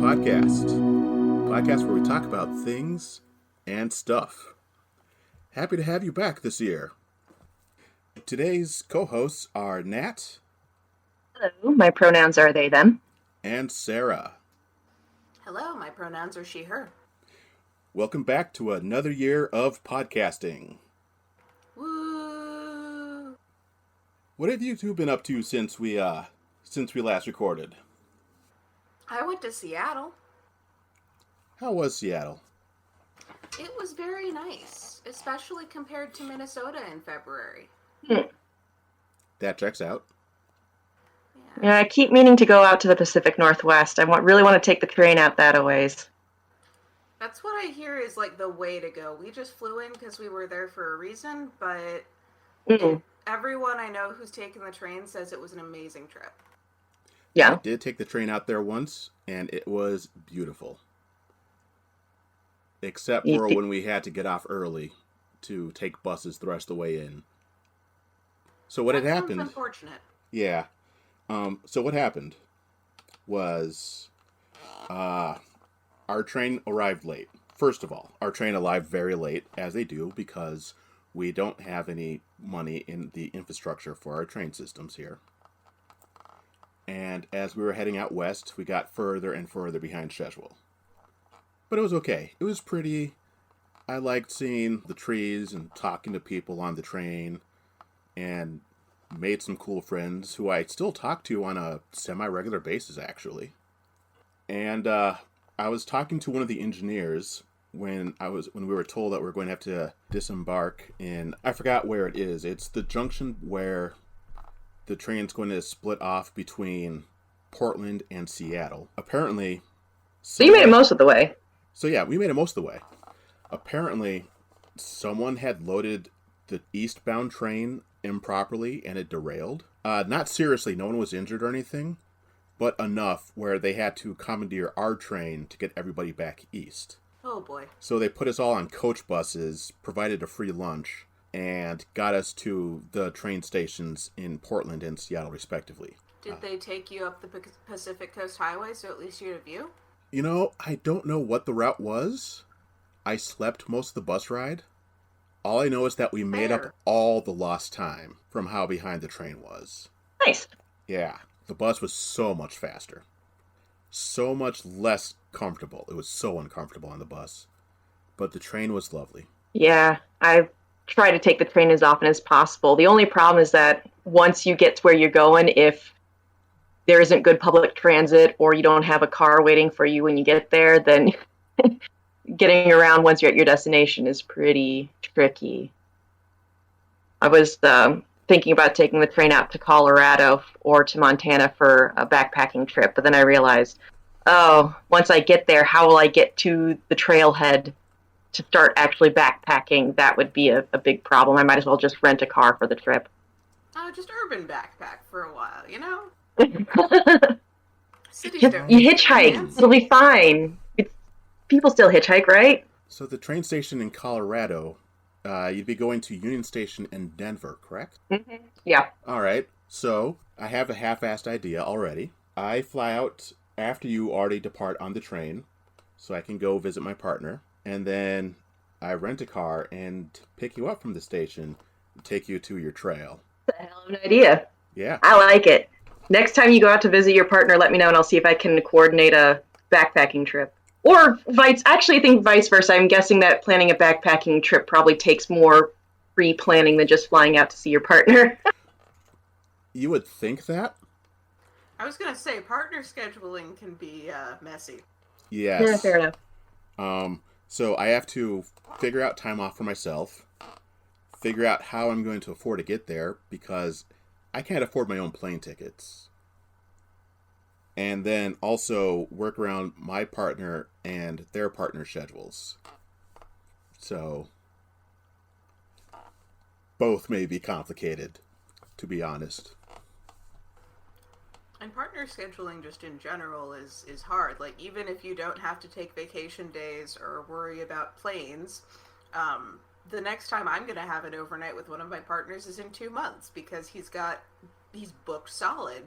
Podcast where we talk about things and stuff. Happy to have you back this year. Today's co-hosts are Nat. Hello, my pronouns are they, them. And Sarah. Hello, my pronouns are she, her. Welcome back to another year of podcasting. Woo! What have you two been up to since we last recorded? I went to Seattle. How was Seattle? It was very nice, especially compared to Minnesota in February. That checks out. Yeah, I keep meaning to go out to the Pacific Northwest. I really want to take the train out that a ways. That's what I hear is like the way to go. We just flew in because we were there for a reason, but everyone I know who's taken the train says it was an amazing trip. Yeah. I did take the train out there once, and it was beautiful. Except for when we had to get off early to take buses the rest of the way in. So what had happened? Sounds unfortunate. Yeah. So what happened was our train arrived late. First of all, our train arrived very late, as they do, because we don't have any money in the infrastructure for our train systems here. And as we were heading out west, we got further and further behind schedule. But it was okay. It was pretty. I liked seeing the trees and talking to people on the train, and made some cool friends who I still talk to on a semi-regular basis, actually. And I was talking to one of the engineers when we were told that we were going to have to disembark in, I forgot where it is. It's the junction where the train's going to split off between Portland and Seattle. Apparently... So you made it most of the way. So yeah, we made it most of the way. Apparently, someone had loaded the eastbound train improperly and it derailed. Not seriously, no one was injured or anything, but enough where they had to commandeer our train to get everybody back east. Oh boy. So they put us all on coach buses, provided a free lunch, and got us to the train stations in Portland and Seattle, respectively. Did they take you up the Pacific Coast Highway so at least you had a view? You know, I don't know what the route was. I slept most of the bus ride. All I know is that we made up all the lost time from how behind the train was. Nice. Yeah, the bus was so much faster. So much less comfortable. It was so uncomfortable on the bus. But the train was lovely. Yeah, I try to take the train as often as possible. The only problem is that once you get to where you're going, if there isn't good public transit or you don't have a car waiting for you when you get there, then getting around once you're at your destination is pretty tricky. I was thinking about taking the train out to Colorado or to Montana for a backpacking trip, but then I realized, once I get there, how will I get to the trailhead to start actually backpacking? That would be a big problem. I might as well just rent a car for the trip. Just urban backpack for a while, you know? You hitchhike. It'll be fine. People still hitchhike, right? So the train station in Colorado, you'd be going to Union Station in Denver, correct? Mm-hmm. Yeah. All right. So I have a half-assed idea already. I fly out after you already depart on the train, so I can go visit my partner. And then I rent a car and pick you up from the station and take you to your trail. That's a hell of an idea. Yeah. I like it. Next time you go out to visit your partner, let me know and I'll see if I can coordinate a backpacking trip. Or actually I think vice versa. I'm guessing that planning a backpacking trip probably takes more pre-planning than just flying out to see your partner. You would think that? I was going to say, partner scheduling can be messy. Yes. Yeah, fair enough. So I have to figure out time off for myself, figure out how I'm going to afford to get there, because I can't afford my own plane tickets. And then also work around my partner and their partner schedules. So both may be complicated, to be honest. And partner scheduling just in general is hard. Like, even if you don't have to take vacation days or worry about planes, the next time I'm going to have an overnight with one of my partners is in 2 months because he's booked solid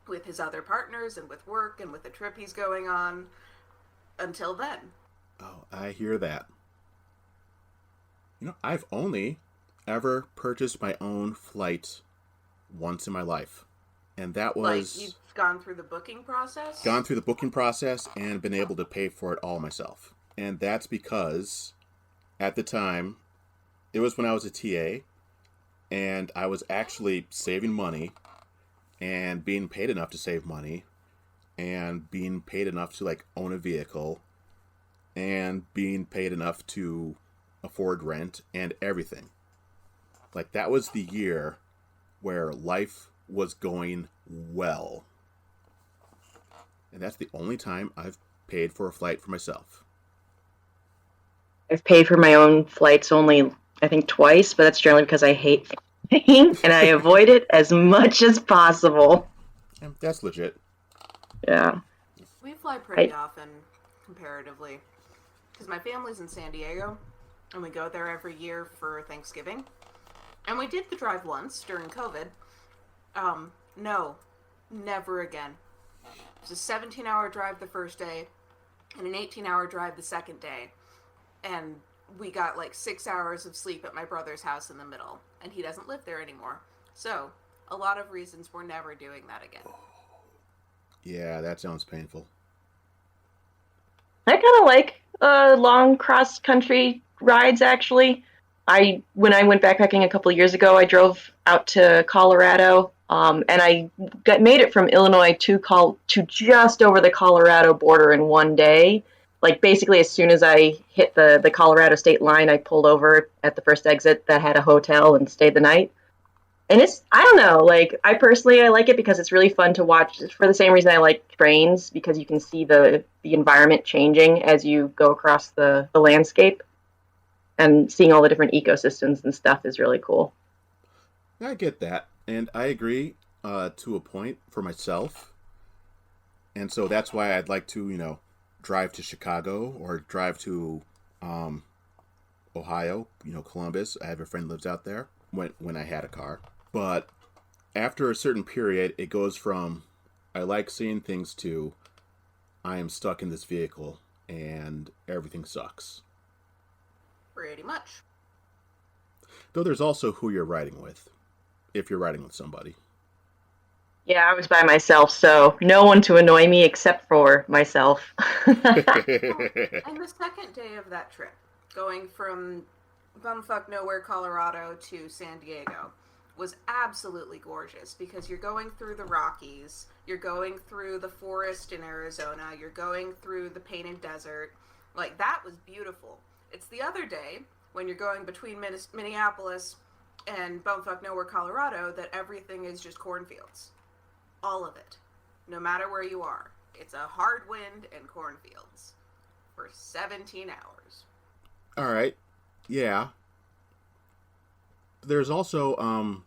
with his other partners and with work and with the trip he's going on. until then. Oh, I hear that. I've only ever purchased my own flight once in my life. And that was... Like, you've gone through the booking process? Gone through the booking process and been able to pay for it all myself. And that's because, at the time, it was when I was a TA, and I was actually saving money, and being paid enough to save money, and being paid enough to, like, own a vehicle, and being paid enough to afford rent and everything. Like, that was the year where life was going well. And that's the only time I've paid for a flight for myself. I've paid for my own flights only, I think, twice, but that's generally because I hate paying and I avoid it as much as possible. And that's legit. Yeah. We fly pretty often, comparatively. Because my family's in San Diego, and we go there every year for Thanksgiving. And we did the drive once during COVID. No, never again. It was a 17-hour drive the first day, and an 18-hour drive the second day. And we got like 6 hours of sleep at my brother's house in the middle, and he doesn't live there anymore. So, a lot of reasons we're never doing that again. Yeah, that sounds painful. I kind of like long cross-country rides, actually. When I went backpacking a couple of years ago, I drove out to Colorado, and I made it from Illinois to just over the Colorado border in one day. Like, basically, as soon as I hit the Colorado state line, I pulled over at the first exit that had a hotel and stayed the night. And I don't know, like, I like it because it's really fun to watch, for the same reason I like trains, because you can see the environment changing as you go across the landscape. And seeing all the different ecosystems and stuff is really cool. I get that. And I agree to a point for myself. And so that's why I'd like to, drive to Chicago or drive to Ohio, Columbus. I have a friend who lives out there when I had a car. But after a certain period, it goes from I like seeing things to I am stuck in this vehicle and everything sucks. Pretty much. Though there's also who you're riding with, if you're riding with somebody. Yeah, I was by myself, so no one to annoy me except for myself. And the second day of that trip, going from bumfuck nowhere, Colorado to San Diego, was absolutely gorgeous because you're going through the Rockies, you're going through the forest in Arizona, you're going through the painted desert. Like, that was beautiful. It's the other day, when you're going between Minneapolis and bumfuck nowhere, Colorado, that everything is just cornfields. All of it. No matter where you are. It's a hard wind and cornfields. For 17 hours. Alright. Yeah. There's also,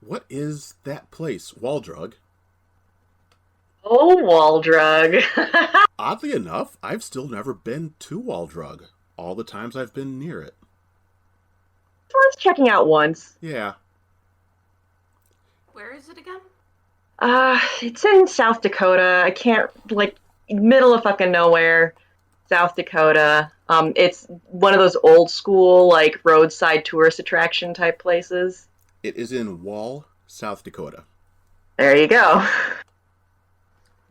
what is that place? Waldrug. Oh, Waldrug. Oddly enough, I've still never been to Waldrug. All the times I've been near it. It's worth checking out once. Yeah. Where is it again? It's in South Dakota. I can't, middle of fucking nowhere, South Dakota. It's one of those old school, roadside tourist attraction type places. It is in Wall, South Dakota. There you go.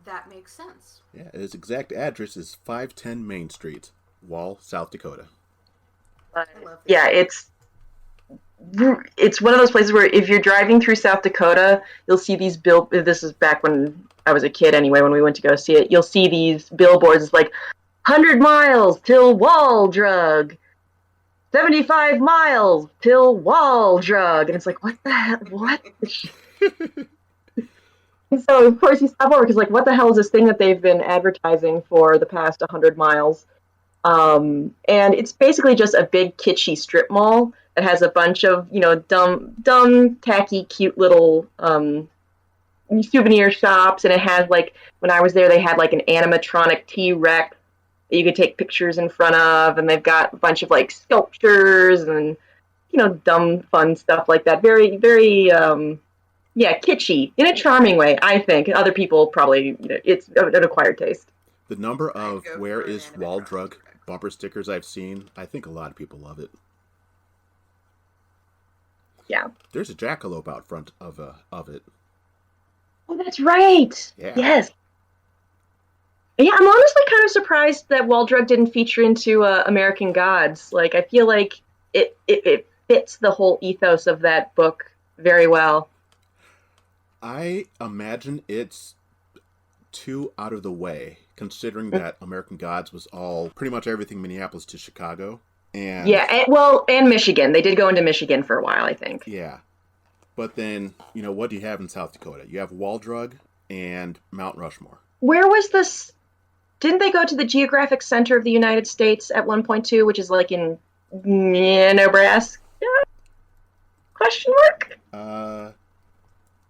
That makes sense. Yeah, its exact address is 510 Main Street, Wall, South Dakota. Yeah, it's one of those places where if you're driving through South Dakota, you'll see these this is back when I was a kid anyway, when we went to go see it, you'll see these billboards. It's like 100 miles till Waldrug, 75 miles till Waldrug, and it's like, what the hell? What? And so of course you stop over because what the hell is this thing that they've been advertising for the past 100 miles? And it's basically just a big kitschy strip mall that has a bunch of, dumb, tacky, cute little souvenir shops. And it has, when I was there, they had, an animatronic T-Rex that you could take pictures in front of. And they've got a bunch of, sculptures and, dumb, fun stuff like that. Very, very, kitschy in a charming way, I think. Other people probably, it's an acquired taste. The number I'd of go "Where for an is animatronic Waldrug" T-Rex. bumper stickers I've seen, I think a lot of people love it. Yeah. There's a jackalope out front of it. Oh, that's right. Yeah. Yes. Yeah, I'm honestly kind of surprised that Waldrug didn't feature into American Gods. Like, I feel like it fits the whole ethos of that book very well. I imagine it's too out of the way, considering that American Gods was all pretty much everything Minneapolis to Chicago. And Yeah, and Michigan. They did go into Michigan for a while, I think. yeah. But then, what do you have in South Dakota? You have Waldrug and Mount Rushmore. Where was this? Didn't they go to the geographic center of the United States at one point too, which is like in Nebraska? Question mark?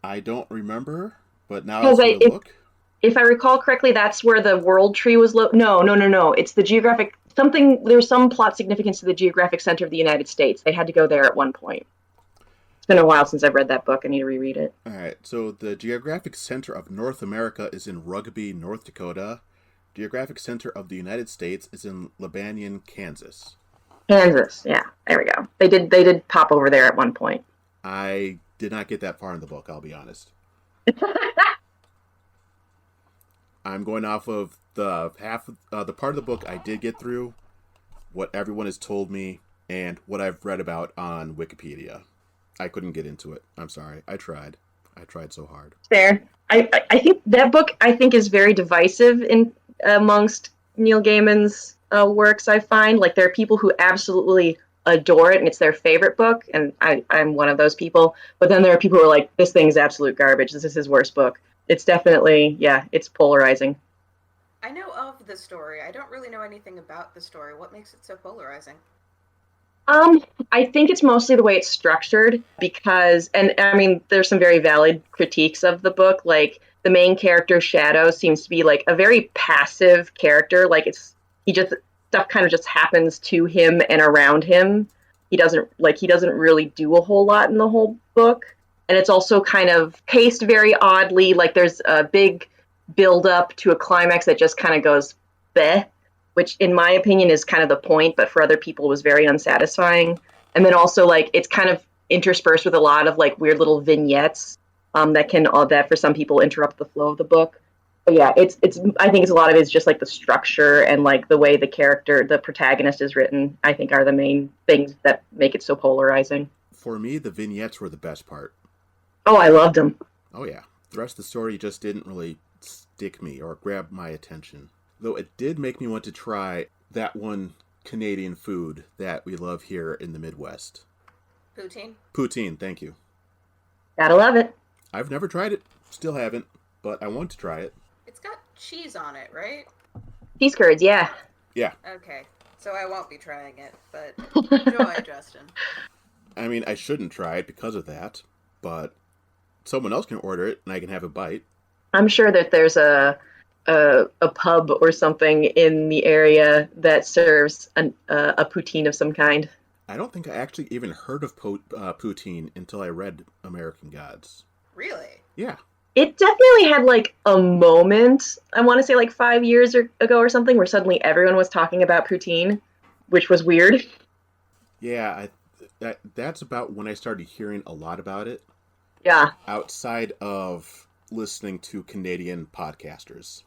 I don't remember, but now Because it's going to look. If I recall correctly, that's where the World Tree was. No. It's the geographic something. There's some plot significance to the geographic center of the United States. They had to go there at one point. It's been a while since I've read that book. I need to reread it. All right. So the geographic center of North America is in Rugby, North Dakota. Geographic center of the United States is in Lebanon, Kansas. Kansas. Yeah, there we go. They did pop over there at one point. I did not get that far in the book, I'll be honest. I'm going off of the the part of the book I did get through, what everyone has told me, and what I've read about on Wikipedia. I couldn't get into it. I'm sorry. I tried so hard. Fair. I think that book is very divisive in amongst Neil Gaiman's works. I find like there are people who absolutely adore it and it's their favorite book, and I'm one of those people. But then there are people who are like, this thing's absolute garbage. This is his worst book. It's definitely, it's polarizing. I know of the story. I don't really know anything about the story. What makes it so polarizing? I think it's mostly the way it's structured because, and I mean, there's some very valid critiques of the book. Like the main character, Shadow, seems to be like a very passive character. Like stuff kind of just happens to him and around him. He doesn't really do a whole lot in the whole book. And it's also kind of paced very oddly. Like there's a big build up to a climax that just kind of goes bleh, which in my opinion is kind of the point, but for other people was very unsatisfying. And then also like it's kind of interspersed with a lot of like weird little vignettes that for some people interrupt the flow of the book. But yeah, I think it's a lot of it's just like the structure and like the way the protagonist is written, I think are the main things that make it so polarizing. For me, the vignettes were the best part. Oh, I loved them. Oh yeah. The rest of the story just didn't really stick me or grab my attention. Though it did make me want to try that one Canadian food that we love here in the Midwest. Poutine? Poutine, thank you. Gotta love it. I've never tried it, still haven't, but I want to try it. It's got cheese on it, right? Cheese curds, yeah. Yeah. Okay, so I won't be trying it, but enjoy, Justin. I mean, I shouldn't try it because of that, but someone else can order it and I can have a bite. I'm sure that there's a pub or something in the area that serves a poutine of some kind. I don't think I actually even heard of poutine until I read American Gods. Really? Yeah. It definitely had like a moment, I want to say like 5 years ago or something, where suddenly everyone was talking about poutine, which was weird. Yeah, that's about when I started hearing a lot about it. Yeah. Outside of listening to Canadian podcasters.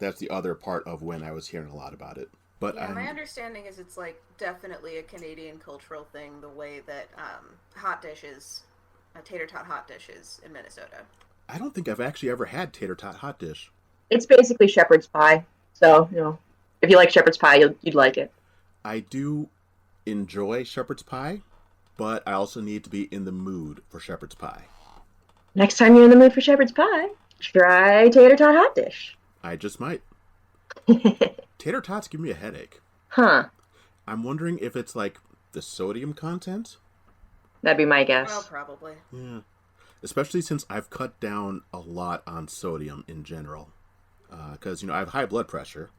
That's the other part of when I was hearing a lot about it. But yeah, my understanding is it's like definitely a Canadian cultural thing, the way that hot dishes, tater tot hot dishes in Minnesota. I don't think I've actually ever had tater tot hot dish. It's basically shepherd's pie. So, if you like shepherd's pie, you'd like it. I do enjoy shepherd's pie, but I also need to be in the mood for shepherd's pie. Next time you're in the mood for shepherd's pie, try tater tot hot dish. I just might. Tater tots give me a headache. Huh. I'm wondering if it's like the sodium content? That'd be my guess. Well, probably. Yeah. Especially since I've cut down a lot on sodium in general. Because, I have high blood pressure,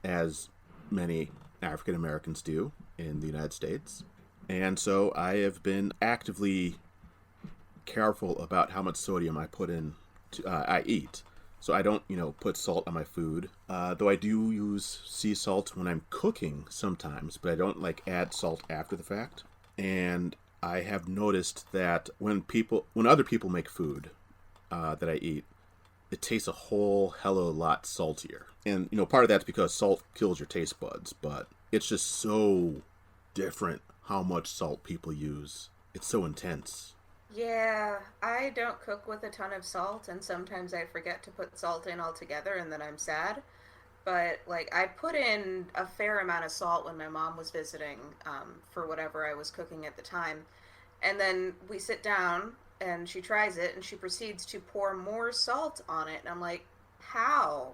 as many African Americans do in the United States. And so I have been actively careful about how much sodium I put in, I eat. So I don't, put salt on my food. Though I do use sea salt when I'm cooking sometimes, but I don't add salt after the fact. And I have noticed that when other people make food that I eat, it tastes a whole hell of a lot saltier. And, part of that's because salt kills your taste buds, but it's just so different how much salt people use. It's so intense. Yeah, I don't cook with a ton of salt, and sometimes I forget to put salt in altogether, and then I'm sad. But, I put in a fair amount of salt when my mom was visiting for whatever I was cooking at the time. And then we sit down, and she tries it, and she proceeds to pour more salt on it. And I'm like, how?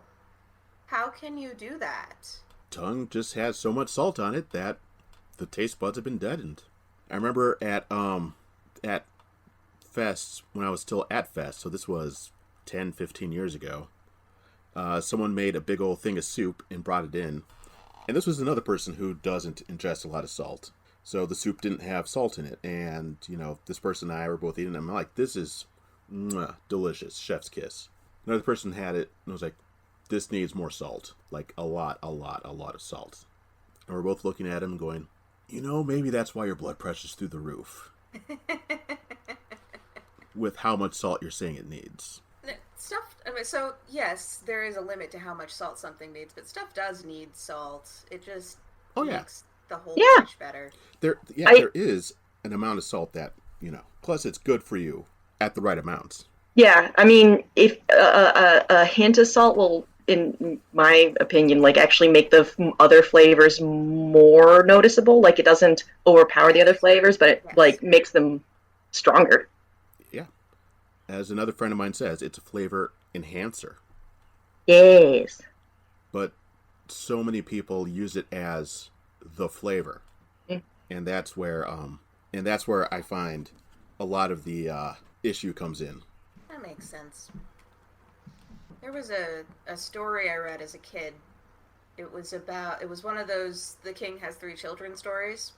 How can you do that? Tongue just has so much salt on it that the taste buds have been deadened. I remember at Fest, when I was still at Fest, so this was 10, 15 years ago, someone made a big old thing of soup and brought it in. And this was another person who doesn't ingest a lot of salt. So the soup didn't have salt in it. And, this person and I were both eating it. I'm like, this is delicious. Chef's kiss. Another person had it and was like, this needs more salt. Like a lot of salt. And we're both looking at him and going, maybe that's why your blood pressure's through the roof. With how much salt you're saying it needs. So yes, there is a limit to how much salt something needs, but stuff does need salt. It just makes the whole dish better. There is an amount of salt that, plus it's good for you at the right amounts. Yeah, I mean, if a hint of salt will, in my opinion, actually make the other flavors more noticeable. It doesn't overpower the other flavors, but it makes them stronger. Yeah. As another friend of mine says, it's a flavor enhancer. Yes. But so many people use it as the flavor. Mm. And that's where I find a lot of the issue comes in. That makes sense. There was a story I read as a kid. It was one of those The King Has 3 Children stories.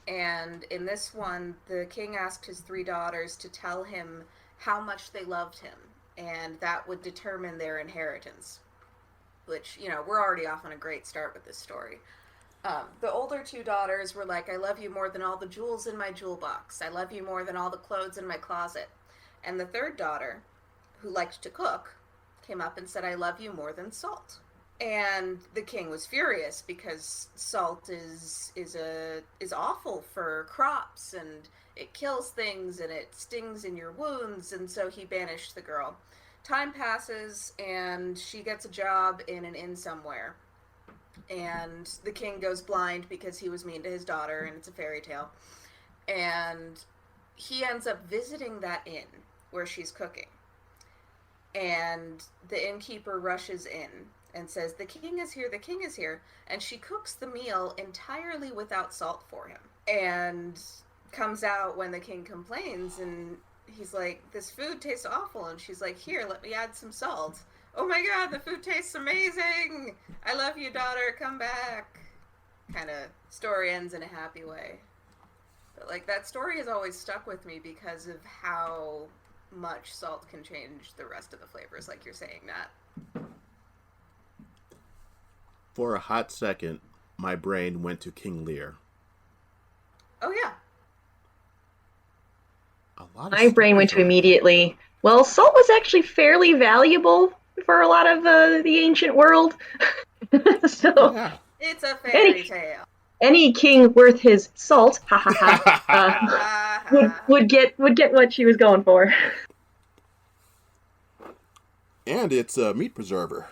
And in this one, the king asked his 3 daughters to tell him how much they loved him, and that would determine their inheritance. Which, we're already off on a great start with this story. The older 2 daughters were like, I love you more than all the jewels in my jewel box. I love you more than all the clothes in my closet. And the 3rd daughter, who liked to cook, came up and said, I love you more than salt. And the king was furious because salt is awful for crops, and it kills things, and it stings in your wounds, and so he banished the girl. Time passes, and she gets a job in an inn somewhere. And the king goes blind because he was mean to his daughter, and it's a fairy tale. And he ends up visiting that inn where she's cooking. And the innkeeper rushes in and says, the king is here, the king is here. And she cooks the meal entirely without salt for him. And comes out when the king complains, and he's like, this food tastes awful. And she's like, here, let me add some salt. Oh my god, the food tastes amazing. I love you, daughter, come back. Kind of story ends in a happy way. But that story has always stuck with me because of how much salt can change the rest of the flavors, like you're saying, Nat. For a hot second, my brain went to King Lear. Oh, yeah. My brain went to immediately, well, salt was actually fairly valuable for a lot of the ancient world. So yeah. It's a fairy tale. Any king worth his salt, would get what she was going for. And it's a meat preserver.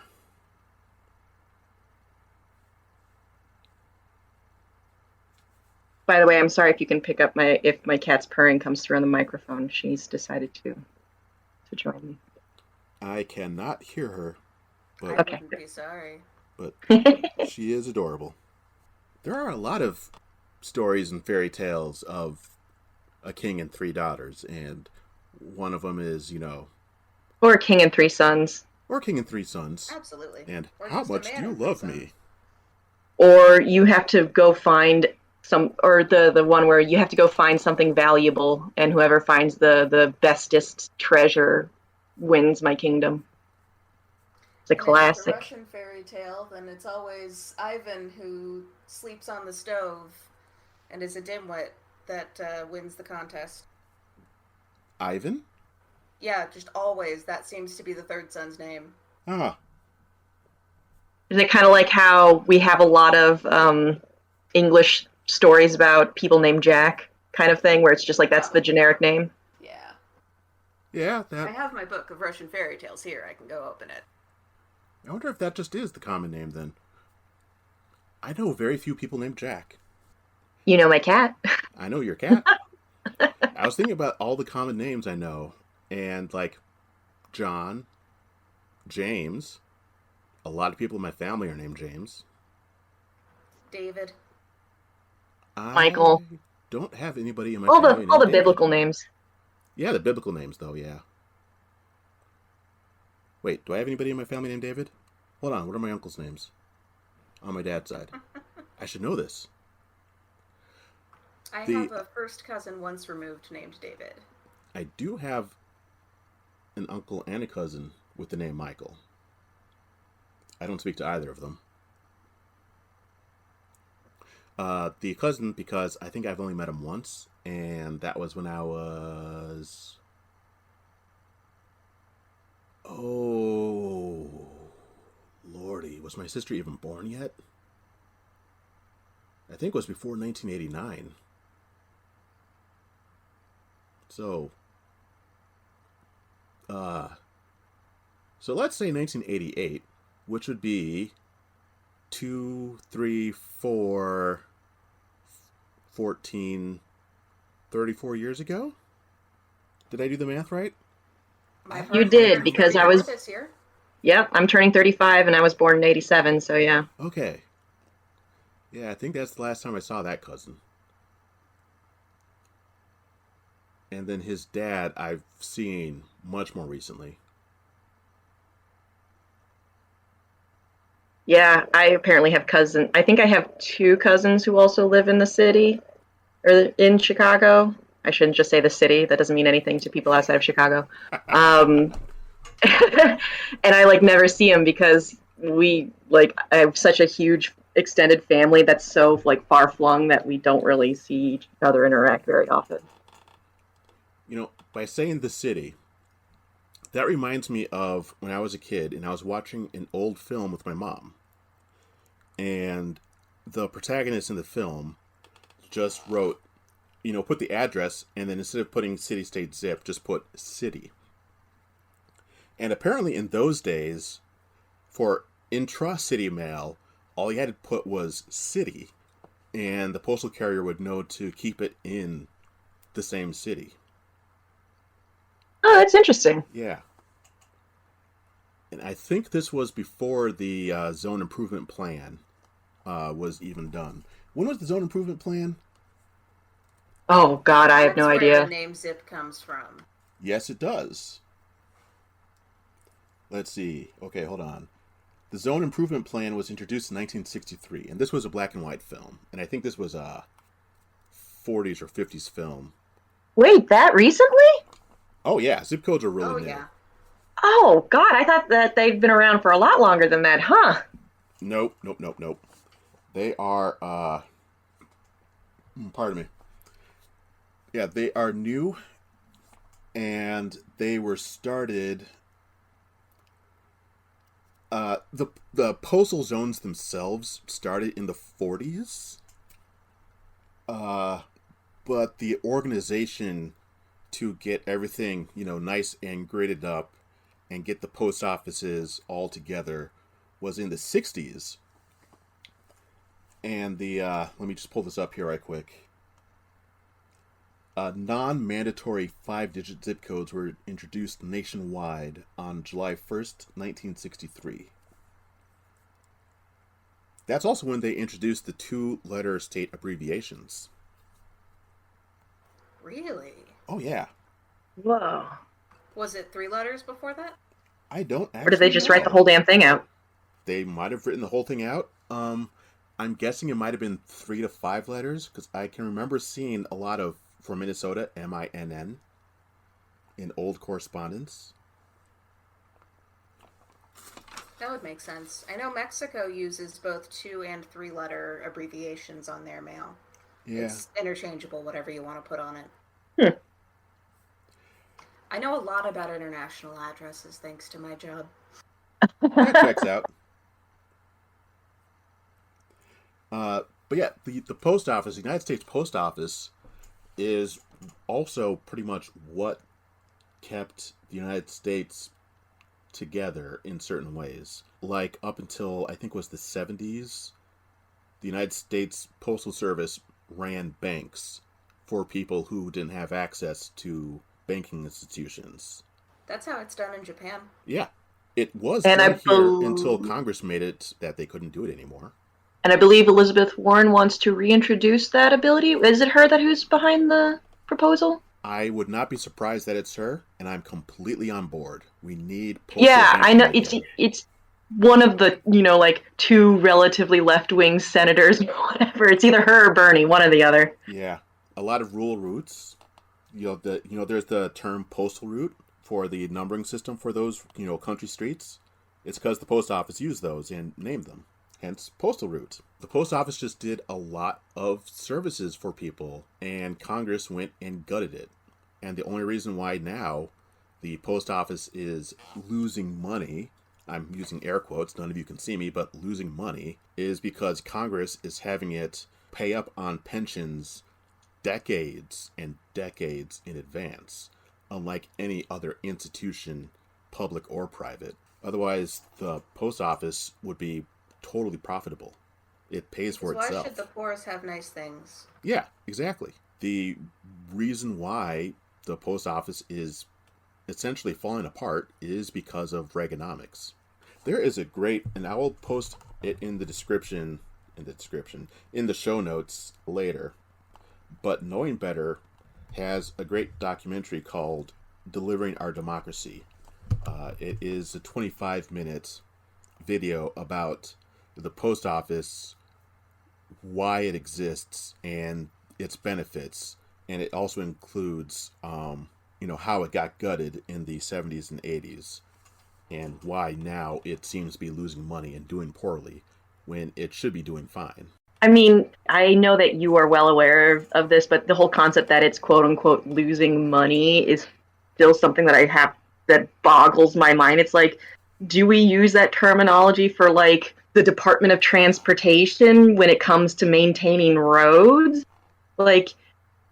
By the way, I'm sorry if you can pick up if my cat's purring comes through on the microphone. She's decided to join me. I cannot hear her. But, okay. I wouldn't be sorry. But she is adorable. There are a lot of stories and fairy tales of a king and 3 daughters, and one of them is, or a king and 3 sons. Or king and 3 sons. Absolutely. And how much do you love me? Or you have to go find the one where you have to go find something valuable, and whoever finds the bestest treasure wins my kingdom. It's a And if it's a classic. Russian fairy tale, then it's always Ivan who sleeps on the stove and is a dimwit that wins the contest. Ivan? Yeah, just always. That seems to be the third son's name. Ah, Is it kind of like how we have a lot of English stories about people named Jack kind of thing, where it's just like that's the generic name? Yeah. yeah, I that. have my book of Russian fairy tales here. I can go open it. I wonder if that just is the common name then. I know very few people named Jack. You know my cat. I know your cat. I was thinking about all the common names I know, and like John, James. A lot of people in my family are named James. David. I Michael. don't have anybody in my All family the all named the David. biblical names. Yeah, the biblical names though. Yeah. Wait, do I have anybody in my family named David? Hold on. What are my uncles' names? On my dad's side. I should know this. I The- have a first cousin once removed named David. I do have an uncle and a cousin with the name Michael. I don't speak to either of them. The cousin, because I think I've only met him once, and that was when I was. Oh, Lordy, was my sister even born yet? I think it was before 1989. So, so let's say 1988, which would be 2, 3, 4, 14, 34 years ago? Did I do the math right? My You partner did, turns because I 34 was- this year. Yep, I'm turning 35 and I was born in 87, so yeah. Okay. Yeah, I think that's the last time I saw that cousin. And then his dad I've seen much more recently. Yeah, I apparently have cousins. I think I have 2 cousins who also live in the city or in Chicago. I shouldn't just say the city. That doesn't mean anything to people outside of Chicago. And I like never see them because we like I have such a huge extended family that's so like far flung that we don't really see each other interact very often. You know, by saying the city, that reminds me of when I was a kid and I was watching an old film with my mom. And the protagonist in the film just wrote, put the address, and then instead of putting city, state, zip, just put city. And apparently in those days, for intra-city mail, all you had to put was city, and the postal carrier would know to keep it in the same city. Oh, that's interesting. Yeah. And I think this was before the zone improvement plan was even done. When was the zone improvement plan? Oh God, I have no That's where idea. the name Zip comes from. Yes, it does. Let's see. Okay, hold on. The zone improvement plan was introduced in 1963, and this was a black and white film. And I think this was a 40s or 50s film. Wait, that recently? Oh yeah, zip codes are really Oh, new. yeah. Oh God, I thought that they'd been around for a lot longer than that, huh? Nope. They are, pardon me. Yeah, they are new, and they were started. The postal zones themselves started in the 40s, but the organization to get everything nice and gridded up and get the post offices all together was in the 60s. And the let me just pull this up here right quick. Non-mandatory 5-digit zip codes were introduced nationwide on July 1st, 1963. That's also when they introduced the 2-letter state abbreviations. Really? Oh yeah. Whoa. Was it 3 letters before that? I don't actually Or did they just write the know. whole damn thing out? They might have written the whole thing out. I'm guessing it might have been 3 to 5 letters, because I can remember seeing a lot of, for Minnesota, MINN in old correspondence. That would make sense. I know Mexico uses both 2 and 3 letter abbreviations on their mail. Yeah. It's interchangeable, whatever you want to put on it. Hmm. I know a lot about international addresses thanks to my job. That checks out. But yeah, the post office, the United States Post Office, is also pretty much what kept the United States together in certain ways. Like up until I think it was the 70s, the United States Postal Service ran banks for people who didn't have access to banking institutions. That's how it's done in Japan. Yeah. It was And done here until Congress made it that they couldn't do it anymore. And I believe Elizabeth Warren wants to reintroduce that ability. Is it her who's behind the proposal? I would not be surprised that it's her, and I'm completely on board. We need postal Yeah, I know banking again. it's one of the like 2 relatively left-wing senators, whatever. It's either her or Bernie, one or the other. Yeah, a lot of rural routes. There's the term postal route for the numbering system for those country streets. It's because the post office used those and named them. Hence, postal route. The post office just did a lot of services for people, and Congress went and gutted it. And the only reason why now the post office is losing money, I'm using air quotes, none of you can see me, but losing money, is because Congress is having it pay up on pensions decades and decades in advance, unlike any other institution, public or private. Otherwise, the post office would be totally profitable. It pays for itself. Why should the poorest have nice things? Yeah, exactly. The reason why the post office is essentially falling apart is because of Reaganomics. There is a great, and I will post it in the show notes later, but Knowing Better has a great documentary called Delivering Our Democracy. It is a 25-minute video about the post office, why it exists, and its benefits. And it also includes, how it got gutted in the 70s and 80s, and why now it seems to be losing money and doing poorly when it should be doing fine. I mean, I know that you are well aware of this, but the whole concept that it's quote-unquote losing money is still something that boggles my mind. It's like, do we use that terminology for, like, the Department of Transportation when it comes to maintaining roads? Like,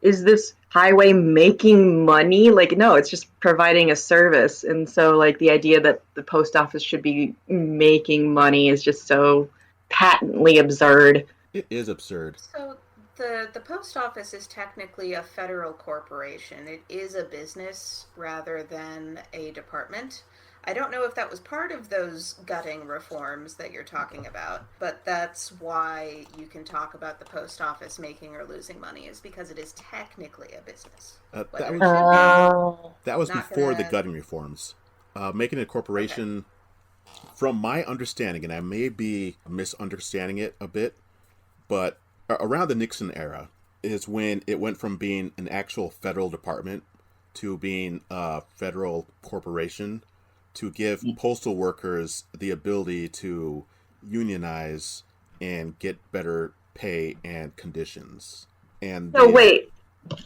is this highway making money? Like, no, it's just providing a service. And so, like, the idea that the post office should be making money is just so patently absurd. It is absurd. So the post office is technically a federal corporation. It is a business rather than a department. I don't know if that was part of those gutting reforms that you're talking about, but that's why you can talk about the post office making or losing money, is because it is technically a business. That was before the gutting reforms. Making it a corporation, from my understanding, and I may be misunderstanding it a bit, but around the Nixon era is when it went from being an actual federal department to being a federal corporation, to give postal workers the ability to unionize and get better pay and conditions. And wait,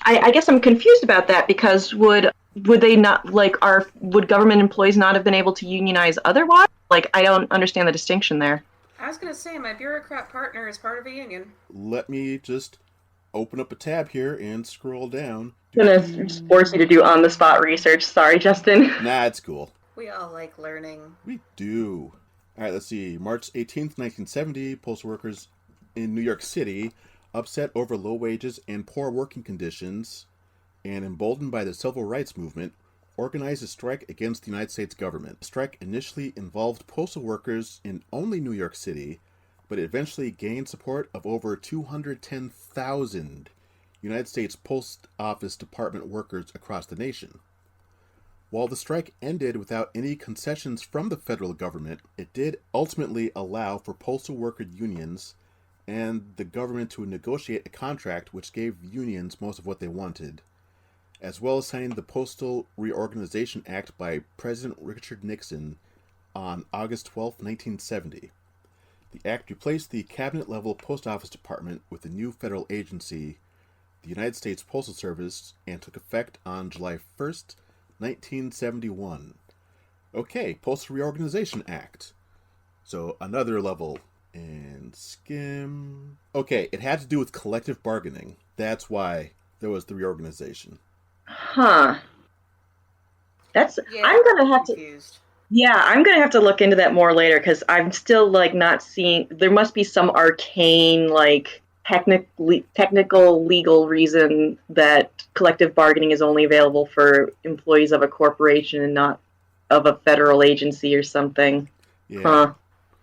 I guess I'm confused about that, because would they not, like, would government employees not have been able to unionize otherwise? Like, I don't understand the distinction there. I was going to say, my bureaucrat partner is part of a union. Let me just open up a tab here and scroll down. I'm going to force you to do on-the-spot research. Sorry, Justin. Nah, it's cool. We all like learning. We do. All right, let's see. March 18th, 1970, postal workers in New York City, upset over low wages and poor working conditions, and emboldened by the civil rights movement, organized a strike against the United States government. The strike initially involved postal workers in only New York City, but it eventually gained support of over 210,000 United States Post Office Department workers across the nation. While the strike ended without any concessions from the federal government, it did ultimately allow for postal worker unions and the government to negotiate a contract which gave unions most of what they wanted, as well as signing the Postal Reorganization Act by President Richard Nixon on August 12, 1970. The act replaced the cabinet-level post office department with a new federal agency, the United States Postal Service, and took effect on July 1st, 1971. Okay, Postal Reorganization Act. So another level. And skim. Okay, it had to do with collective bargaining. That's why there was the reorganization. Huh. That's Yeah, I'm gonna have confused. I'm gonna have to look into that more later because I'm still like not seeing. There must be some arcane like technical legal reason that collective bargaining is only available for employees of a corporation and not of a federal agency or something. Yeah. Huh.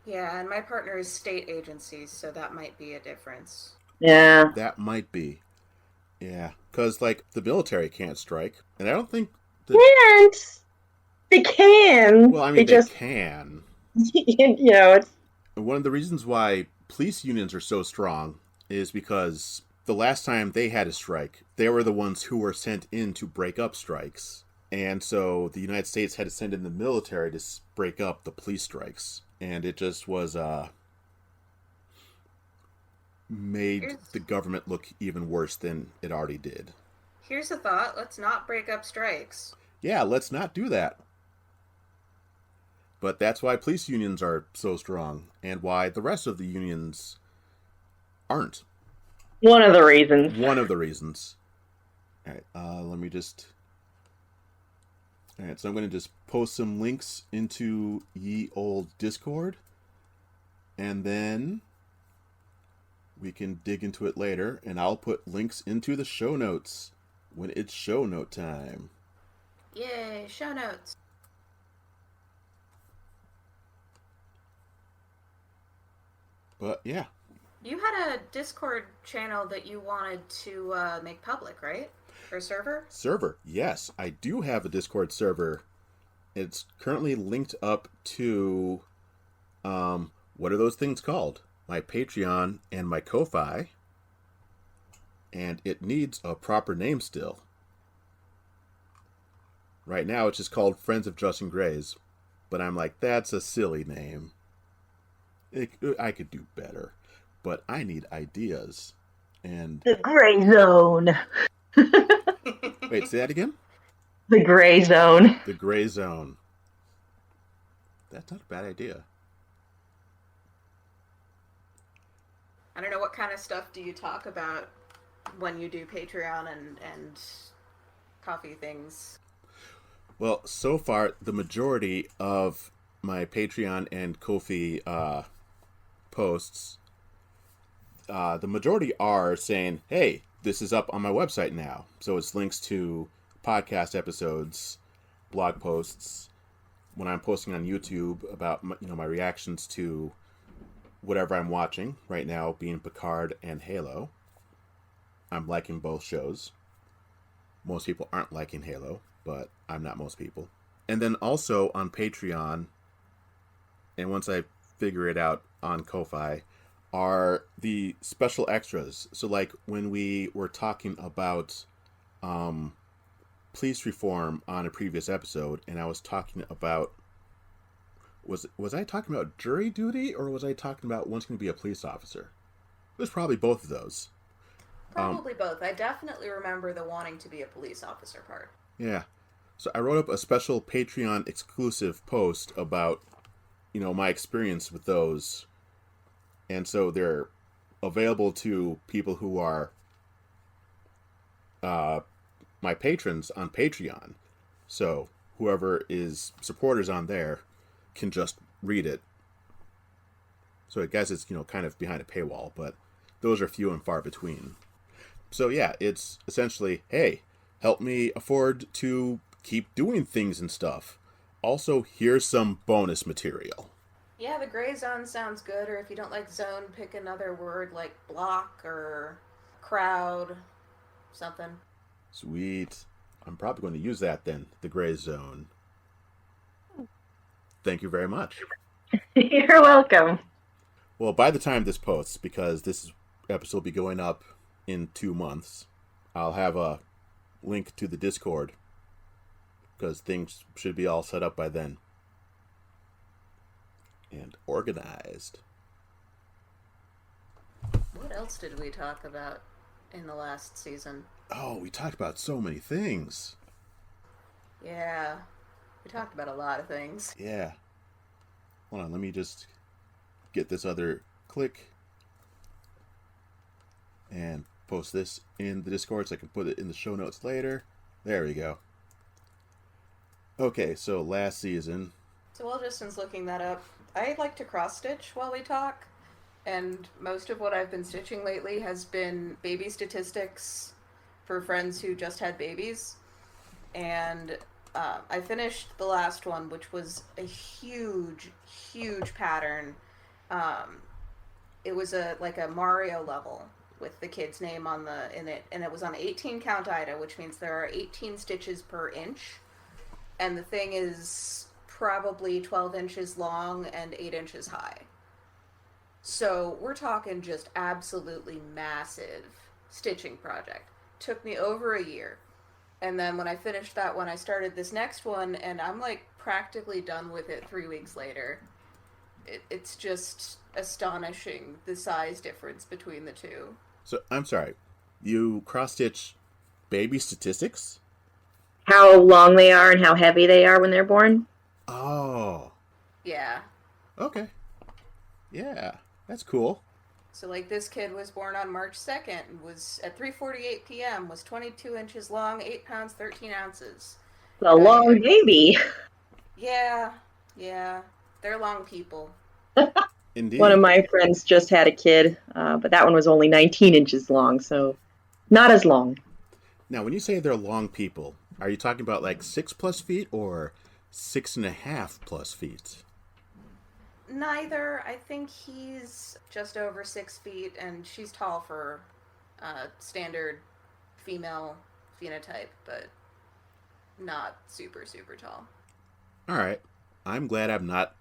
Yeah, and my partner is state agencies, so that might be a difference. Yeah. That might be. Yeah, because, like, the military can't strike. And I don't think... Can't. They can. Well, I mean, they can. It's... One of the reasons why police unions are so strong is because the last time they had a strike, they were the ones who were sent in to break up strikes. And so the United States had to send in the military to break up the police strikes. And it just was made the government look even worse than it already did. Here's a thought. Let's not break up strikes. Yeah, let's not do that. But that's why police unions are so strong and why the rest of the unions aren't. One of the reasons. One of the reasons. All right, let me just... All right, so I'm going to just post some links into ye old Discord, and then we can dig into it later, and I'll put links into the show notes when it's show note time. Yay, show notes. But yeah. You had a Discord channel that you wanted to make public, right? Or server? Server, yes. I do have a Discord server. It's currently linked up to, what are those things called? My Patreon and my Ko-Fi. And it needs a proper name still. Right now it's just called Friends of Justin Grays. But I'm like, that's a silly name. I could do better. But I need ideas. And The Gray Zone. Wait, say that again? The Gray Zone. The Gray Zone. That's not a bad idea. I don't know, what kind of stuff do you talk about when you do Patreon and coffee things? Well, so far, the majority of my Patreon and Ko-fi posts, the majority are saying, hey, this is up on my website now. So it's links to podcast episodes, blog posts, when I'm posting on YouTube about my reactions to whatever I'm watching, right now being Picard and Halo. I'm liking both shows. Most people aren't liking Halo, but I'm not most people. And then also on Patreon, and once I figure it out on Ko-Fi, are the special extras. So like when we were talking about police reform on a previous episode, and I was talking about, was I talking about jury duty, or was I talking about wanting to be a police officer? It was probably both of those. Probably both. I definitely remember the wanting to be a police officer part. Yeah. So I wrote up a special Patreon exclusive post about, my experience with those. And so they're available to people who are my patrons on Patreon. So whoever is supporters on there can just read it. So I guess it's, kind of behind a paywall, but those are few and far between. So yeah, it's essentially, hey, help me afford to keep doing things and stuff. Also, here's some bonus material. Yeah, the gray zone sounds good, or if you don't like zone, pick another word like block or crowd, something. Sweet. I'm probably going to use that then, the gray zone. Thank you very much. You're welcome. Well, by the time this posts, because this episode will be going up in 2 months, I'll have a link to the Discord, because things should be all set up by then. and organized. What else did we talk about in the last season? Oh, we talked about so many things. Yeah, we talked about a lot of things. Yeah. Hold on, let me just get this other click and post this in the Discord so I can put it in the show notes later. There we go. Okay, so last season. So while Justin's looking that up, I like to cross-stitch while we talk, and most of what I've been stitching lately has been baby statistics for friends who just had babies. And I finished the last one, which was a huge, huge pattern. It was like a Mario level with the kid's name in it, and it was on 18 count Ida, which means there are 18 stitches per inch. And the thing is probably 12 inches long and 8 inches high. So we're talking just absolutely massive stitching project. Took me over a year. And then when I finished that one, I started this next one, and I'm like practically done with it 3 weeks later. It's just astonishing, the size difference between the two. So, I'm sorry. You cross-stitch baby statistics? How long they are and how heavy they are when they're born. Oh. Yeah. Okay. Yeah, that's cool. So, like, this kid was born on March 2nd, and was at 3:48 p.m., was 22 inches long, 8 pounds, 13 ounces. A long baby. Yeah. They're long people. Indeed. One of my friends just had a kid, but that one was only 19 inches long, so not as long. Now, when you say they're long people, are you talking about like 6+ feet or 6.5+ feet? Neither. I think he's just over 6 feet, and she's tall for standard female phenotype, but not super, super tall. All right. I'm glad I'm not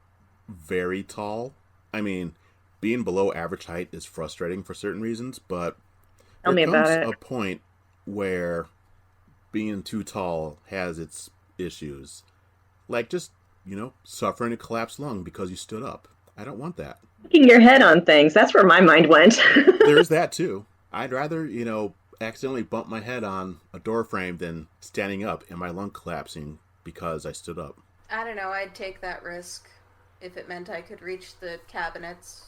very tall. I mean, being below average height is frustrating for certain reasons, but there comes a point where being too tall has its issues. Like just, suffering a collapsed lung because you stood up. I don't want that. Hitting your head on things, that's where my mind went. There's that too. I'd rather, accidentally bump my head on a door frame than standing up and my lung collapsing because I stood up. I don't know, I'd take that risk if it meant I could reach the cabinets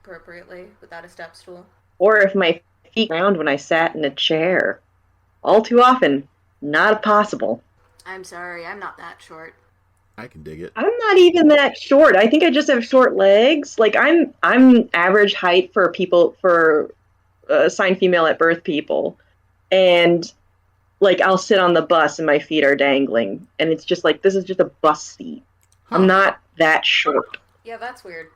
appropriately without a step stool. Or if my feet ground when I sat in a chair. All too often, not possible. I'm sorry, I'm not that short. I can dig it. I'm not even that short. I think I just have short legs. Like I'm average height for people for assigned female at birth people, and like I'll sit on the bus and my feet are dangling, and it's just like this is just a bus seat. Huh. I'm not that short. Yeah, that's weird.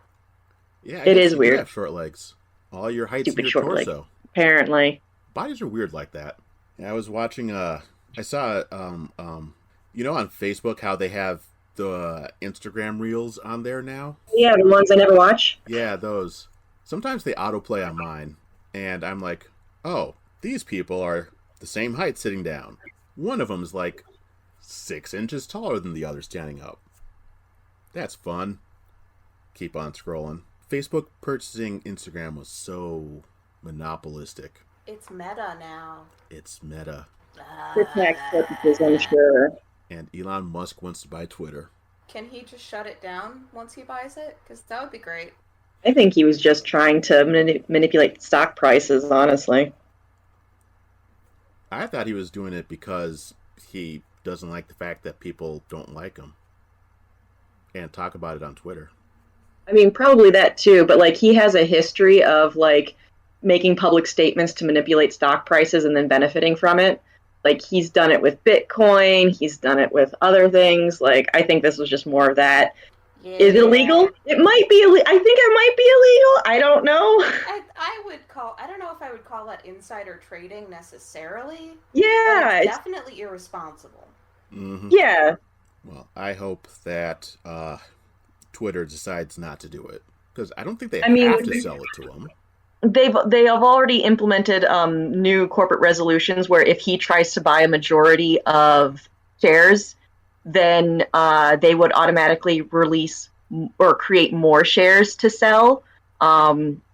Yeah, it is weird. You have short legs. All your height's in your torso. Leg, apparently, bodies are weird like that. Yeah, I was watching. I saw on Facebook how they have the Instagram reels on there now. Yeah, the ones I never watch. Yeah, those. Sometimes they autoplay on mine, and I'm like, oh, these people are the same height sitting down. One of them is like 6 inches taller than the other standing up. That's fun. Keep on scrolling. Facebook purchasing Instagram was so monopolistic. It's meta now. It's meta. For tax purposes, I'm sure. And Elon Musk wants to buy Twitter. Can he just shut it down once he buys it? Because that would be great. I think he was just trying to manipulate stock prices, honestly. I thought he was doing it because he doesn't like the fact that people don't like him. And talk about it on Twitter. I mean, probably that too, but like he has a history of like making public statements to manipulate stock prices and then benefiting from it. Like, he's done it with Bitcoin. He's done it with other things. Like, I think this was just more of that. Yeah. Is it illegal? It might be. I think it might be illegal. I don't know. I don't know if I would call that insider trading necessarily. Yeah. But it's definitely irresponsible. Mm-hmm. Yeah. Well, I hope that Twitter decides not to do it. Because I don't think they have to sell it to them. They have already implemented new corporate resolutions where if he tries to buy a majority of shares, then they would automatically release or create more shares to sell.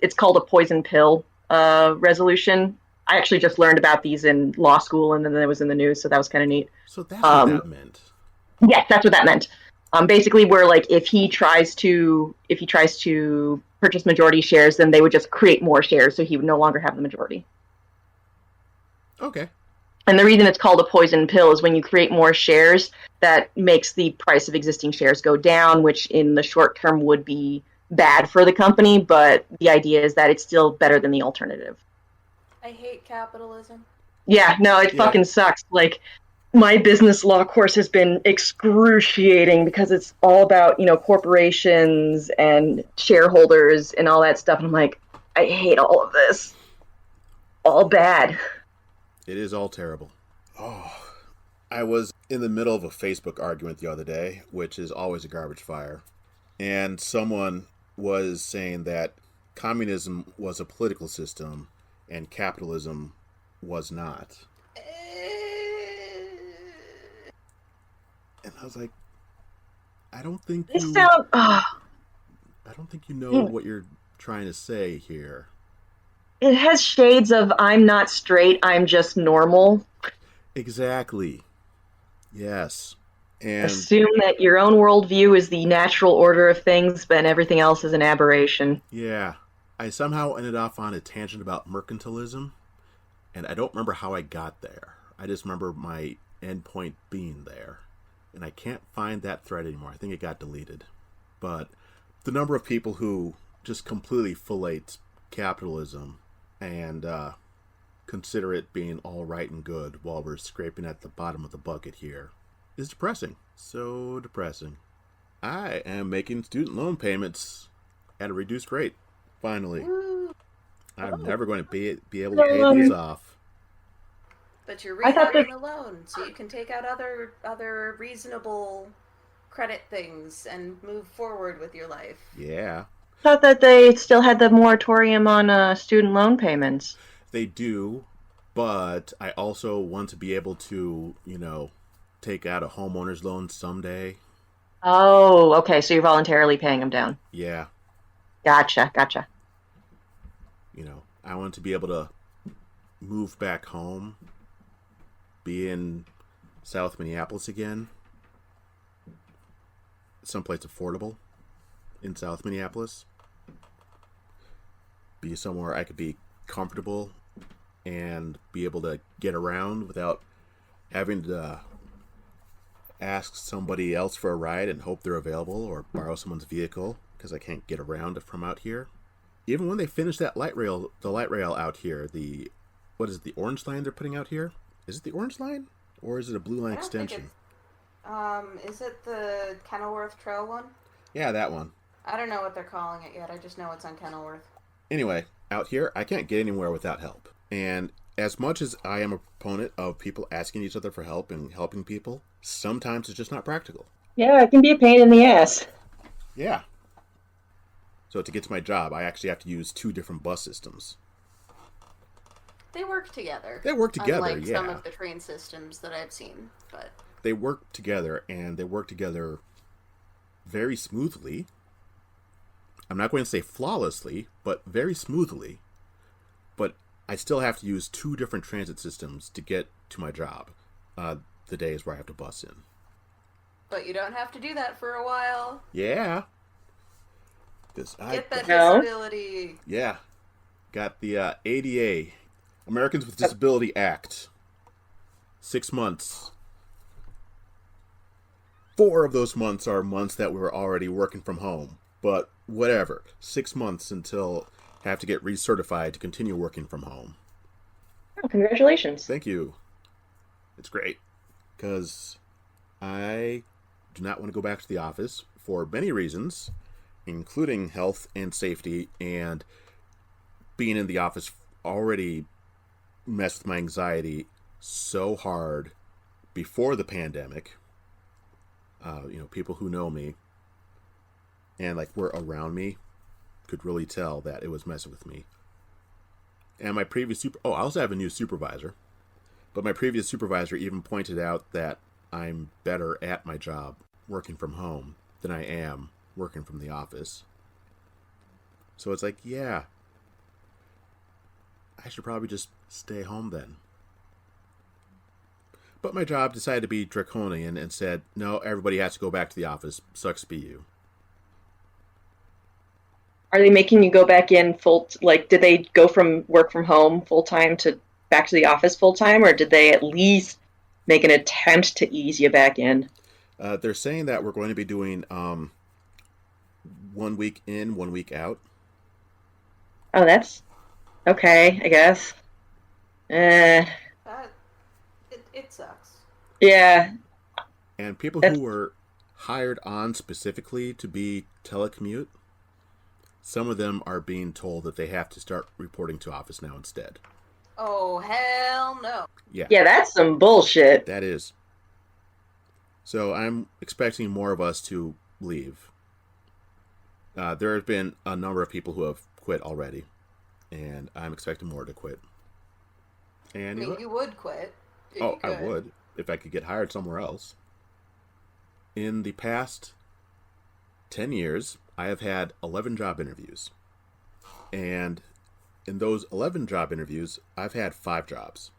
It's called a poison pill resolution. I actually just learned about these in law school, and then it was in the news, so that was kind of neat. So that's what that meant. Yes, that's what that meant. Basically, where like if he tries to purchase majority shares, then they would just create more shares, so he would no longer have the majority. Okay. And the reason it's called a poison pill is when you create more shares, that makes the price of existing shares go down, which in the short term would be bad for the company, but the idea is that it's still better than the alternative. I hate capitalism. Yeah, no, it fucking sucks. Like, my business law course has been excruciating because it's all about, corporations and shareholders and all that stuff. And I'm like, I hate all of this. All bad. It is all terrible. Oh, I was in the middle of a Facebook argument the other day, which is always a garbage fire. And someone was saying that communism was a political system and capitalism was not. And I was like, I don't think you know what you're trying to say here. It has shades of I'm not straight, I'm just normal. Exactly. Yes. And assume that your own worldview is the natural order of things, but everything else is an aberration. Yeah. I somehow ended off on a tangent about mercantilism, and I don't remember how I got there. I just remember my endpoint being there. And I can't find that thread anymore. I think it got deleted. But the number of people who just completely fillate capitalism and consider it being all right and good while we're scraping at the bottom of the bucket here is depressing. So depressing. I am making student loan payments at a reduced rate. Finally. I'm never going to be able to pay these off. But you're rehiring a loan, so you can take out other reasonable credit things and move forward with your life. Yeah. I thought that they still had the moratorium on student loan payments. They do, but I also want to be able to, take out a homeowner's loan someday. Oh, okay, so you're voluntarily paying them down. Yeah. Gotcha. I want to be able to move back home, be in South Minneapolis again, someplace affordable in South Minneapolis, be somewhere I could be comfortable and be able to get around without having to ask somebody else for a ride and hope they're available, or borrow someone's vehicle because I can't get around from out here. Even when they finish the light rail out here, the orange line they're putting out here? Is it the orange line? Or is it a blue line extension? Is it the Kenilworth Trail one? Yeah, that one. I don't know what they're calling it yet. I just know it's on Kenilworth. Anyway, out here, I can't get anywhere without help. And as much as I am a proponent of people asking each other for help and helping people, sometimes it's just not practical. Yeah, it can be a pain in the ass. Yeah. So to get to my job, I actually have to use 2 different bus systems. They work together. Unlike some of the train systems that I've seen, but they work together, and they work together very smoothly. I'm not going to say flawlessly, but very smoothly. But I still have to use 2 different transit systems to get to my job. The days where I have to bus in. But you don't have to do that for a while. Yeah. Get that disability. Yeah. Got the ADA, Americans with Disability Act. 6 months. 4 of those months are months that we were already working from home. But whatever. 6 months until I have to get recertified to continue working from home. Oh, congratulations. Thank you. It's great. Because I do not want to go back to the office for many reasons, including health and safety, and being in the office already messed with my anxiety so hard before the pandemic. People who know me and were around me could really tell that it was messing with me. And my previous I also have a new supervisor, but my previous supervisor even pointed out that I'm better at my job working from home than I am working from the office. So it's like, yeah, I should probably just stay home then. But my job decided to be draconian and said, no, everybody has to go back to the office. Sucks to be you. Are they making you go back in did they go from work from home full-time to back to the office full-time, or did they at least make an attempt to ease you back in? They're saying that we're going to be doing 1 week in, 1 week out. Oh, that's okay, I guess. It sucks. Yeah. And people who were hired on specifically to be telecommute, some of them are being told that they have to start reporting to office now instead. Oh, hell no. Yeah. Yeah, that's some bullshit. That is. So I'm expecting more of us to leave. There have been a number of people who have quit already, and I'm expecting more to quit. And you would quit. I would if I could get hired somewhere else. In the past 10 years, I have had 11 job interviews. And in those 11 job interviews, I've had 5 jobs.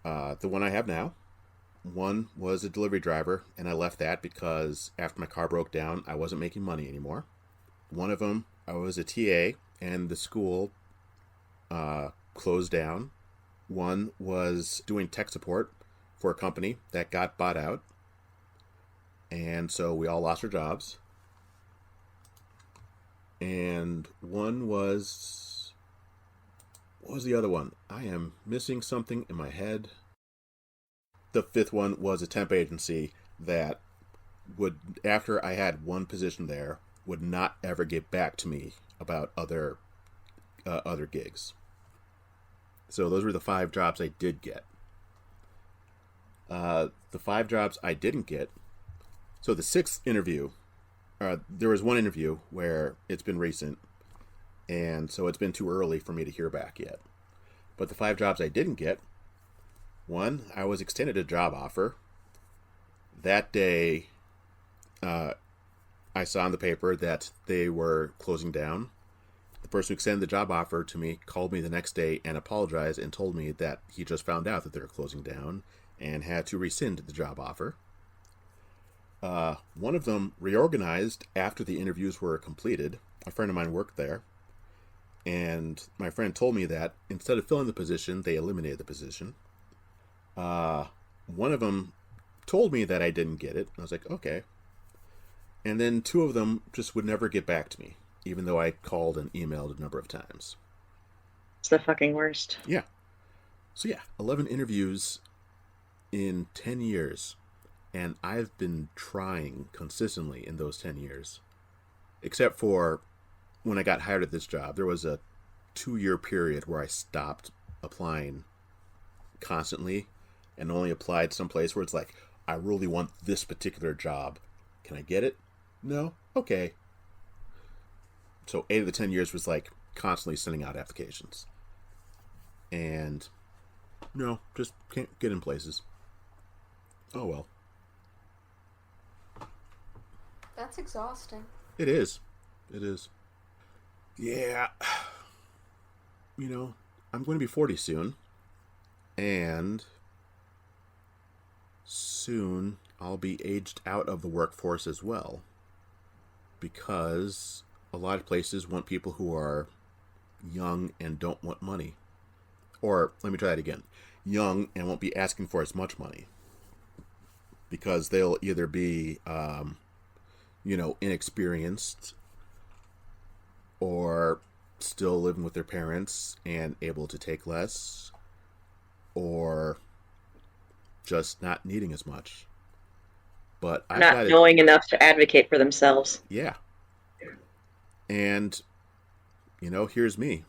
The one I have now, one was a delivery driver, and I left that because after my car broke down, I wasn't making money anymore. One of them, I was a TA, and the school closed down. One was doing tech support for a company that got bought out. And so we all lost our jobs. And one was... What was the other one? I am missing something in my head. The 5th one was a temp agency that would, after I had one position there, would not ever get back to me about other gigs. So those were the 5 jobs I did get. The 5 jobs I didn't get. So the 6th interview, there was one interview where it's been recent, and so it's been too early for me to hear back yet. But the 5 jobs I didn't get, one, I was extended a job offer. That day, I saw in the paper that they were closing down. The person who extended the job offer to me called me the next day and apologized and told me that he just found out that they were closing down and had to rescind the job offer. One of them reorganized after the interviews were completed. A friend of mine worked there. And my friend told me that instead of filling the position, they eliminated the position. One of them told me that I didn't get it. I was like, okay. And then 2 of them just would never get back to me, even though I called and emailed a number of times. It's the fucking worst. Yeah. So yeah, 11 interviews in 10 years. And I've been trying consistently in those 10 years. Except for when I got hired at this job, there was a 2-year period where I stopped applying constantly and only applied someplace where it's like, I really want this particular job. Can I get it? No? Okay. So 8 of the 10 years was like constantly sending out applications. And no, just can't get in places. Oh well. That's exhausting. It is. It is. Yeah. You know, I'm going to be 40 soon. And soon I'll be aged out of the workforce as well. Because a lot of places want people who are young and don't want money. Or, let me try that again. Young and won't be asking for as much money. Because they'll either be, inexperienced or still living with their parents and able to take less, or just not needing as much. But I've Not knowing enough to advocate for themselves. Yeah. And, here's me.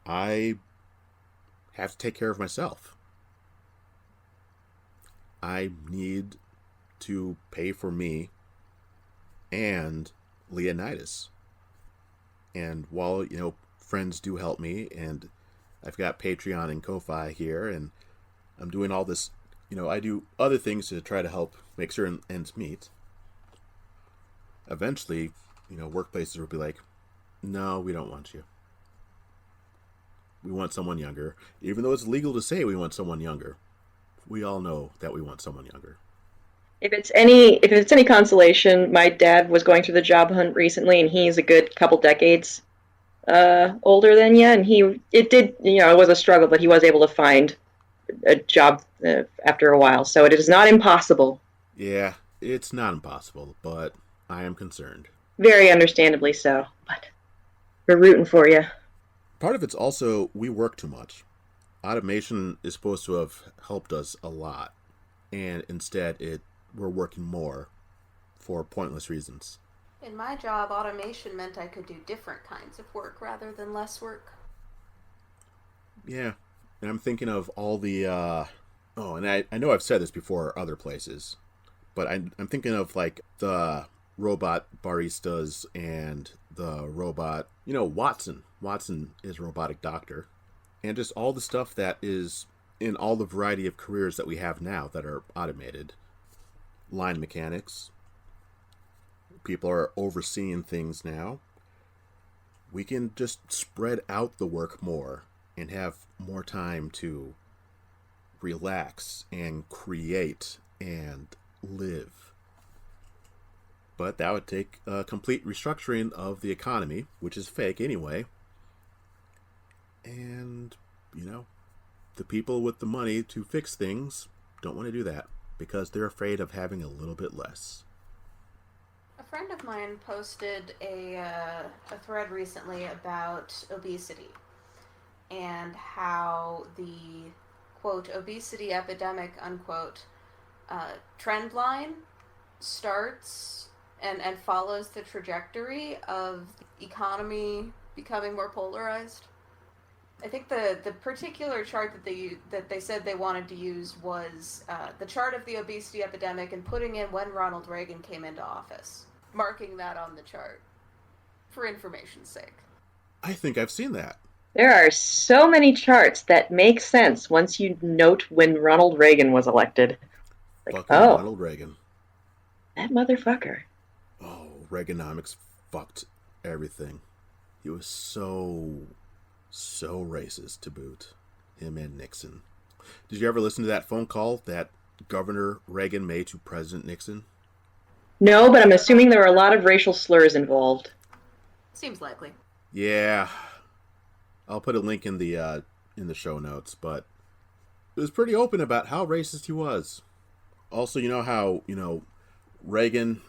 I have to take care of myself. I need to pay for me and Leonidas. And while, friends do help me, and I've got Patreon and Ko-Fi here, and I'm doing all this, I do other things to try to help make sure ends meet. Eventually, workplaces would be like, no, we don't want you. We want someone younger. Even though it's legal to say we want someone younger, we all know that we want someone younger. If it's any consolation, my dad was going through the job hunt recently, and he's a good couple decades older than you, and it was a struggle, but he was able to find a job after a while. So it is not impossible. Yeah, it's not impossible, but I am concerned. Very understandably so, but we're rooting for you. Part of it's also we work too much. Automation is supposed to have helped us a lot, and instead we're working more for pointless reasons. In my job, automation meant I could do different kinds of work rather than less work. Yeah, and I'm thinking of all the, and I know I've said this before other places, but I'm thinking of like the robot baristas and the robot, Watson. Watson is a robotic doctor. And just all the stuff that is in all the variety of careers that we have now that are automated. Line mechanics. People are overseeing things now. We can just spread out the work more and have more time to relax and create and live. But that would take a complete restructuring of the economy, which is fake anyway. And, the people with the money to fix things don't want to do that because they're afraid of having a little bit less. A friend of mine posted a thread recently about obesity and how the, quote, obesity epidemic, unquote, trend line starts and follows the trajectory of the economy becoming more polarized. I think the particular chart that they said they wanted to use was the chart of the obesity epidemic and putting in when Ronald Reagan came into office, marking that on the chart for information's sake. I think I've seen that. There are so many charts that make sense once you note when Ronald Reagan was elected. Ronald Reagan. That motherfucker. Oh, Reaganomics fucked everything. He was so racist to boot. Him and Nixon. Did you ever listen to that phone call that Governor Reagan made to President Nixon? No, but I'm assuming there were a lot of racial slurs involved. Seems likely. Yeah. I'll put a link in the show notes, but it was pretty open about how racist he was. Also, how, Reagan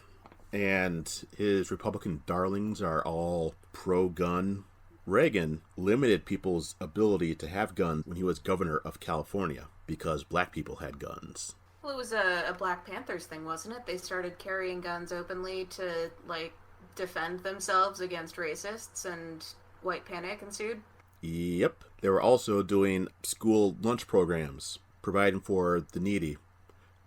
and his Republican darlings are all pro-gun. Reagan limited people's ability to have guns when he was governor of California because black people had guns. Well, it was a Black Panthers thing, wasn't it? They started carrying guns openly to, defend themselves against racists, and white panic ensued. Yep. They were also doing school lunch programs, providing for the needy,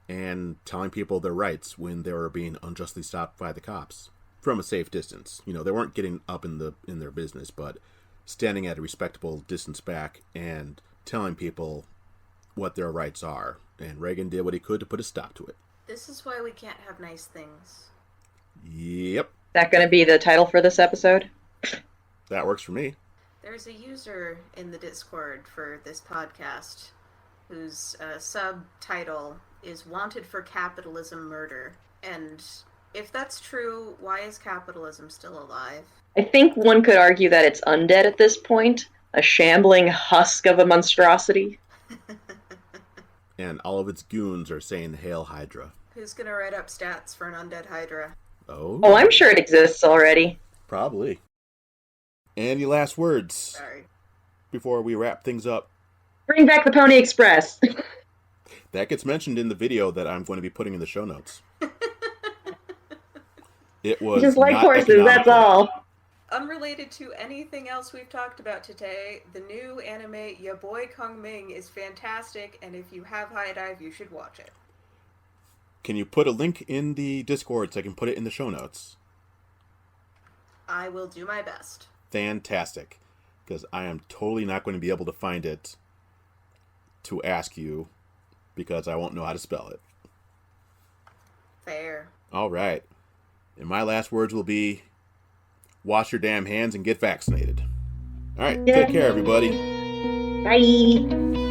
and telling people their rights when they were being unjustly stopped by the cops from a safe distance. They weren't getting up in their business, but standing at a respectable distance back and telling people what their rights are. And Reagan did what he could to put a stop to it. This is why we can't have nice things. Yep. Is that going to be the title for this episode? That works for me. There's a user in the Discord for this podcast whose subtitle is Wanted for Capitalism Murder. And if that's true, why is capitalism still alive? I think one could argue that it's undead at this point, a shambling husk of a monstrosity. And all of its goons are saying Hail Hydra. Who's gonna write up stats for an undead Hydra? Oh, I'm sure it exists already. Probably. Any last words? Sorry. Before we wrap things up? Bring back the Pony Express. That gets mentioned in the video that I'm going to be putting in the show notes. It was just like not horses, that's all. Unrelated to anything else we've talked about today, the new anime Ya Boy Kung Ming is fantastic, and if you have High Dive, you should watch it. Can you put a link in the Discord so I can put it in the show notes? I will do my best. Fantastic. Because I am totally not going to be able to find it to ask you because I won't know how to spell it. Fair. All right. And my last words will be, wash your damn hands and get vaccinated. All right, take care, everybody. Bye.